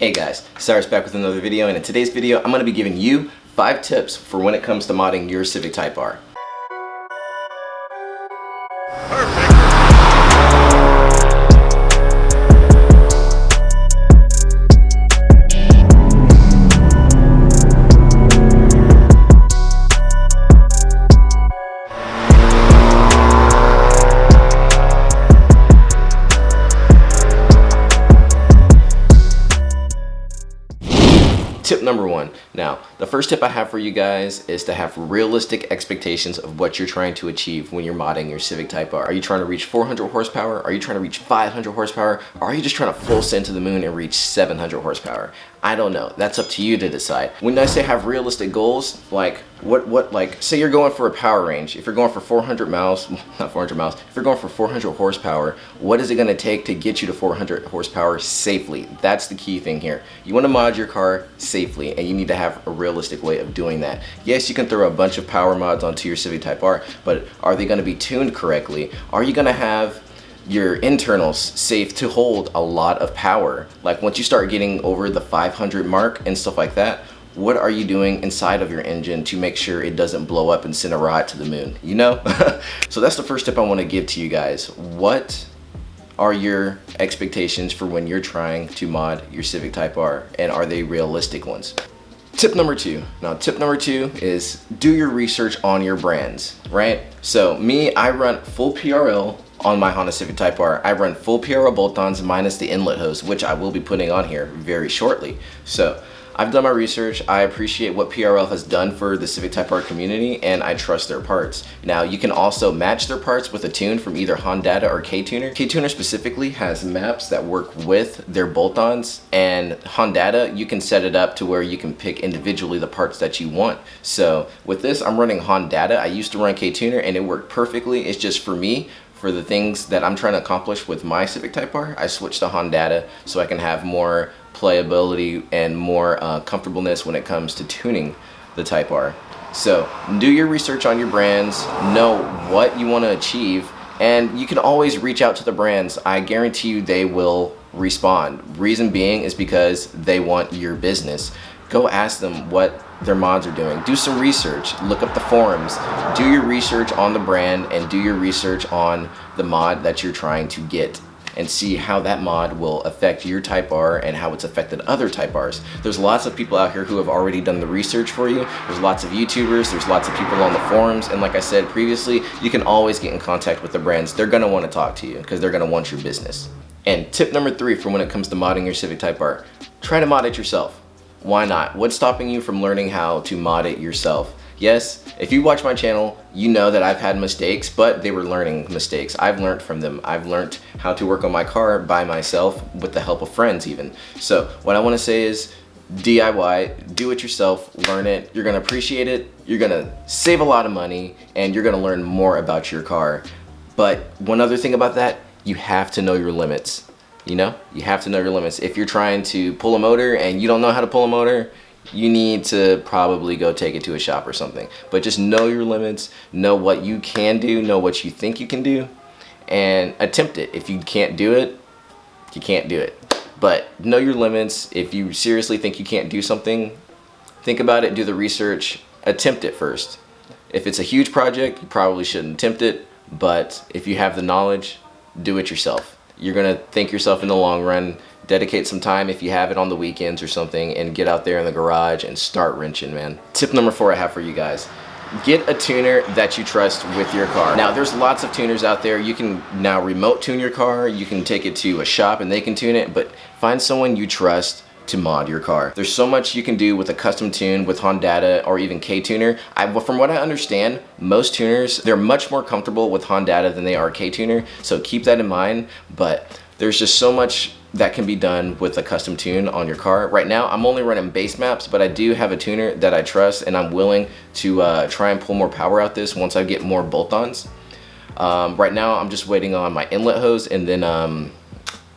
Hey guys, Cyrus back with another video, and in today's video I'm going to be giving you 5 tips for when it comes to modding your Civic Type R. Tip number 1. Now, the first tip I have for you guys is to have realistic expectations of what you're trying to achieve when you're modding your Civic Type R. Are you trying to reach 400 horsepower? Are you trying to reach 500 horsepower? Or are you just trying to full send to the moon and reach 700 horsepower? I don't know. That's up to you to decide. When I say have realistic goals, like like say you're going for a power range. If you're going for 400 miles, not 400 miles, if you're going for 400 horsepower, what is it going to take to get you to 400 horsepower safely? That's the key thing here. You want to mod your car safely, and you need to have a realistic way of doing that. Yes, you can throw a bunch of power mods onto your Civic Type R, but are they going to be tuned correctly? Are you going to have your internals safe to hold a lot of power? Like once you start getting over the 500 mark and stuff like that, what are you doing inside of your engine to make sure it doesn't blow up and send a rocket to the moon, you know? So that's the first tip I want to give to you guys. What are your expectations for when you're trying to mod your Civic Type R, and are they realistic ones? Tip number 2. Now, tip number 2 is do your research on your brands, right? So me, I run full PRL on my Honda Civic Type R. I run full PRL bolt-ons minus the inlet hose, which I will be putting on here very shortly. So I've done my research. I appreciate what PRL has done for the Civic Type R community, and I trust their parts. Now, you can also match their parts with a tune from either Honda or K-Tuner. K-Tuner specifically has maps that work with their bolt-ons, and Honda, you can set it up to where you can pick individually the parts that you want. So with this, I'm running Honda. I used to run K-Tuner and it worked perfectly. It's just for me, for the things that I'm trying to accomplish with my Civic Type R, I switched to Honda so I can have more playability and more comfortableness when it comes to tuning the Type R. So do your research on your brands, know what you want to achieve, and you can always reach out to the brands. I guarantee you they will respond. Reason being is because they want your business. Go ask them what their mods are doing. Do some research, look up the forums, do your research on the brand and do your research on the mod that you're trying to get, and see how that mod will affect your Type R and how it's affected other Type Rs. There's lots of people out here who have already done the research for you. There's lots of YouTubers, there's lots of people on the forums, and like I said previously, you can always get in contact with the brands. They're gonna wanna talk to you because they're gonna want your business. And tip number 3 for when it comes to modding your Civic Type R, try to mod it yourself. Why not? What's stopping you from learning how to mod it yourself? Yes, if you watch my channel, you know that I've had mistakes, but they were learning mistakes. I've learned from them. I've learned how to work on my car by myself with the help of friends even. So what I want to say is DIY, do it yourself, learn it. You're going to appreciate it. You're going to save a lot of money, and you're going to learn more about your car. But one other thing about that, you have to know your limits. You know, you have to know your limits. If you're trying to pull a motor and you don't know how to pull a motor, you need to probably go take it to a shop or something. But just know your limits, know what you can do, know what you think you can do, and attempt it. If you can't do it, you can't do it. But know your limits. If you seriously think you can't do something, think about it, do the research, attempt it first. If it's a huge project, you probably shouldn't attempt it, but if you have the knowledge, do it yourself. You're gonna thank yourself in the long run. Dedicate some time if you have it on the weekends or something, and get out there in the garage and start wrenching, man. Tip number 4 I have for you guys. Get a tuner that you trust with your car. Now, there's lots of tuners out there. You can now remote tune your car. You can take it to a shop and they can tune it, but find someone you trust to mod your car. There's so much you can do with a custom tune with Honda or even K-Tuner. From what I understand, most tuners, they're much more comfortable with Honda than they are K-Tuner, so keep that in mind. But there's just so much that can be done with a custom tune on your car. Right now, I'm only running base maps, but I do have a tuner that I trust, and I'm willing to try and pull more power out this once I get more bolt-ons. Right now, I'm just waiting on my inlet hose, and then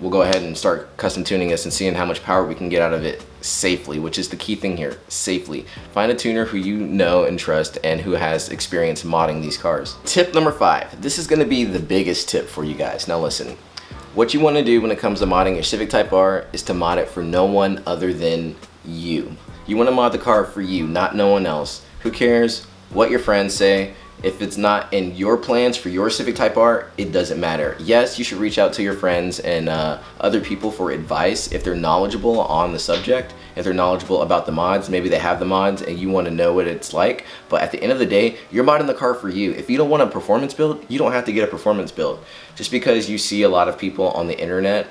we'll go ahead and start custom tuning this and seeing how much power we can get out of it safely, which is the key thing here, safely. Find a tuner who you know and trust and who has experience modding these cars. Tip number 5, this is gonna be the biggest tip for you guys. Now listen, What you want to do when it comes to modding your Civic Type R is to mod it for no one other than you. You want to mod the car for you, not no one else. Who cares what your friends say? If it's not in your plans for your Civic Type R, it doesn't matter. Yes, you should reach out to your friends and other people for advice if they're knowledgeable on the subject, if they're knowledgeable about the mods. Maybe they have the mods and you want to know what it's like. But at the end of the day, you're modding the car for you. If you don't want a performance build, you don't have to get a performance build. Just because you see a lot of people on the internet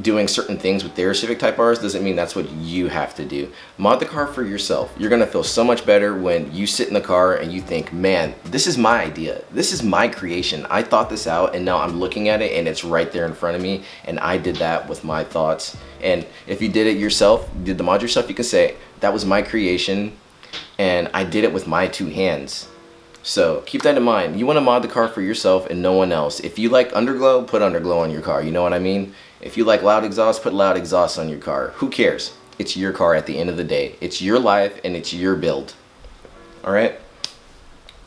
doing certain things with their Civic Type Rs doesn't mean that's what you have to do. Mod the car for yourself. You're gonna feel so much better when you sit in the car and you think, man, this is my idea. This is my creation. I thought this out and now I'm looking at it and it's right there in front of me, and I did that with my thoughts. And if you did it yourself, did the mod yourself, you can say, that was my creation and I did it with my 2 hands. So keep that in mind. You want to mod the car for yourself and no one else. If you like underglow, put underglow on your car. You know what I mean? If you like loud exhaust, put loud exhaust on your car. Who cares? It's your car at the end of the day. It's your life and it's your build. All right?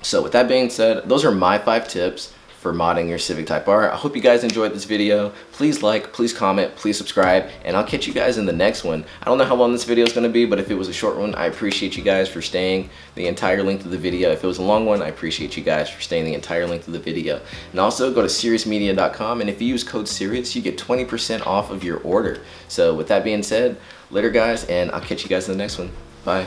So with that being said, those are my 5 tips for modding your Civic Type R. I hope you guys enjoyed this video. Please like, please comment, please subscribe, and I'll catch you guys in the next one. I don't know how long this video is going to be, but if it was a short one, I appreciate you guys for staying the entire length of the video. If it was a long one, I appreciate you guys for staying the entire length of the video. And also go to SyriousMedia.com, and if you use code Syrious, you get 20% off of your order. So with that being said, later guys, and I'll catch you guys in the next one. Bye.